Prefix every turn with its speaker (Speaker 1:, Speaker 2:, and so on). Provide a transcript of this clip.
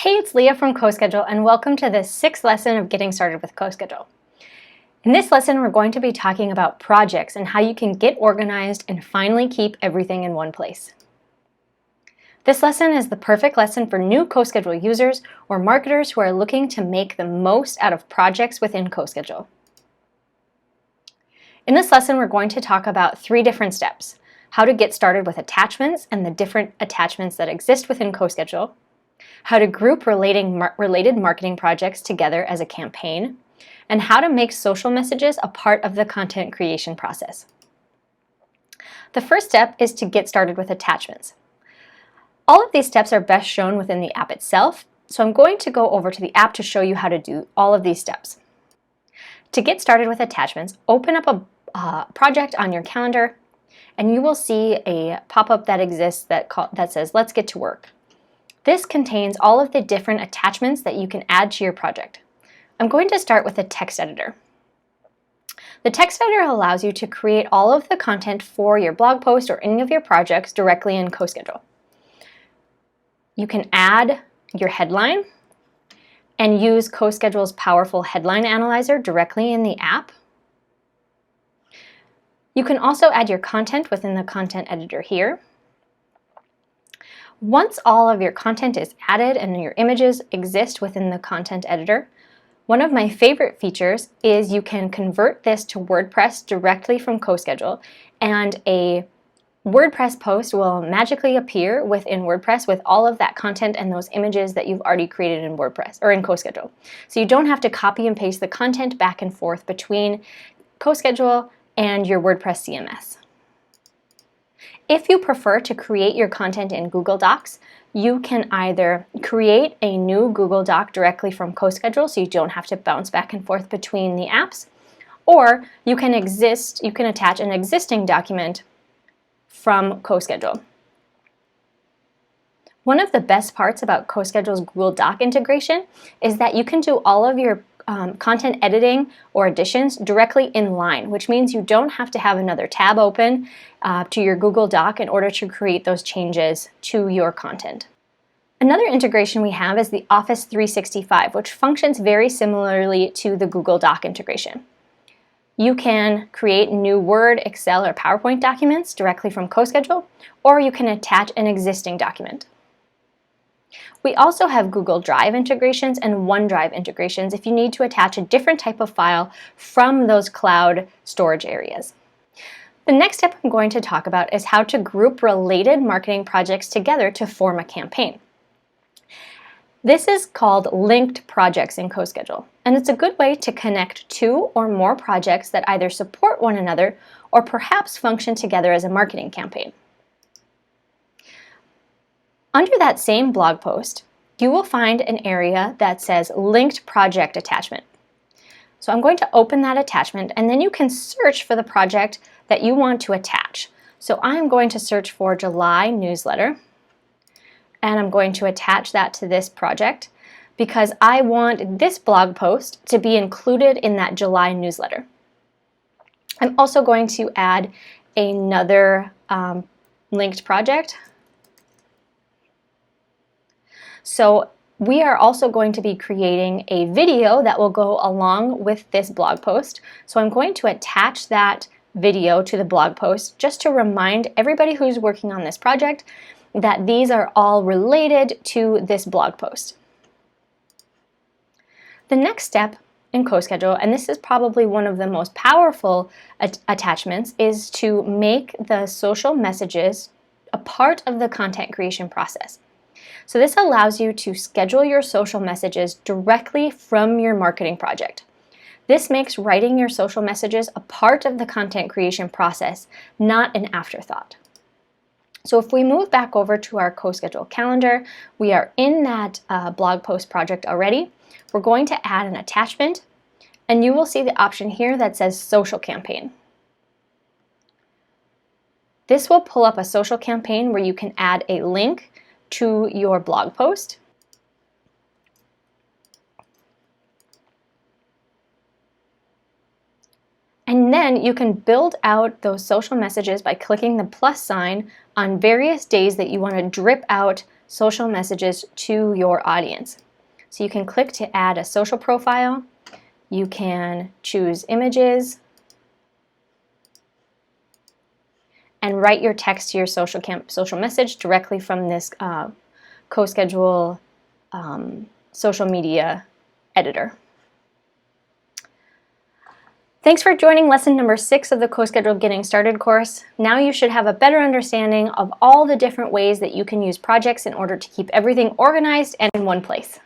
Speaker 1: Hey, it's Leah from CoSchedule, and welcome to the 6th lesson of Getting Started with CoSchedule. In this lesson, we're going to be talking about projects and how you can get organized and finally keep everything in one place. This lesson is the perfect lesson for new CoSchedule users or marketers who are looking to make the most out of projects within CoSchedule. In this lesson, we're going to talk about 3 different steps: how to get started with attachments and the different attachments that exist within CoSchedule, how to group related marketing projects together as a campaign, and how to make social messages a part of the content creation process. The first step is to get started with attachments. All of these steps are best shown within the app itself, so I'm going to go over to the app to show you how to do all of these steps. To get started with attachments, open up a project on your calendar, and you will see a pop-up that exists that says, "Let's get to work." This contains all of the different attachments that you can add to your project. I'm going to start with the text editor. The text editor allows you to create all of the content for your blog post or any of your projects directly in CoSchedule. You can add your headline and use CoSchedule's powerful headline analyzer directly in the app. You can also add your content within the content editor here. Once all of your content is added and your images exist within the content editor, one of my favorite features is you can convert this to WordPress directly from CoSchedule, and a WordPress post will magically appear within WordPress with all of that content and those images that you've already created in WordPress or in CoSchedule. So you don't have to copy and paste the content back and forth between CoSchedule and your WordPress CMS. If you prefer to create your content in Google Docs, you can either create a new Google Doc directly from CoSchedule so you don't have to bounce back and forth between the apps, or you can attach an existing document from CoSchedule. One of the best parts about CoSchedule's Google Doc integration is that you can do all of your content editing or additions directly in line, which means you don't have to have another tab open to your Google Doc in order to create those changes to your content. Another integration we have is the Office 365, which functions very similarly to the Google Doc integration. You can create new Word, Excel, or PowerPoint documents directly from CoSchedule, or you can attach an existing document. We also have Google Drive integrations and OneDrive integrations if you need to attach a different type of file from those cloud storage areas. The next step I'm going to talk about is how to group related marketing projects together to form a campaign. This is called linked projects in CoSchedule, and it's a good way to connect 2 or more projects that either support one another or perhaps function together as a marketing campaign. Under that same blog post, you will find an area that says Linked Project Attachment. So I'm going to open that attachment, and then you can search for the project that you want to attach. So I'm going to search for July newsletter, and I'm going to attach that to this project because I want this blog post to be included in that July newsletter. I'm also going to add another linked project. So we are also going to be creating a video that will go along with this blog post. So I'm going to attach that video to the blog post just to remind everybody who's working on this project that these are all related to this blog post. The next step in CoSchedule, and this is probably one of the most powerful attachments, is to make the social messages a part of the content creation process. So this allows you to schedule your social messages directly from your marketing project. This makes writing your social messages a part of the content creation process, not an afterthought. So if we move back over to our CoSchedule calendar, we are in that blog post project already. We're going to add an attachment, and you will see the option here that says Social Campaign. This will pull up a social campaign where you can add a link to your blog post. And then you can build out those social messages by clicking the plus sign on various days that you want to drip out social messages to your audience. So you can click to add a social profile. You can choose images and write your text to your social message directly from this CoSchedule social media editor. Thanks for joining lesson number 6 of the CoSchedule Getting Started course. Now you should have a better understanding of all the different ways that you can use projects in order to keep everything organized and in one place.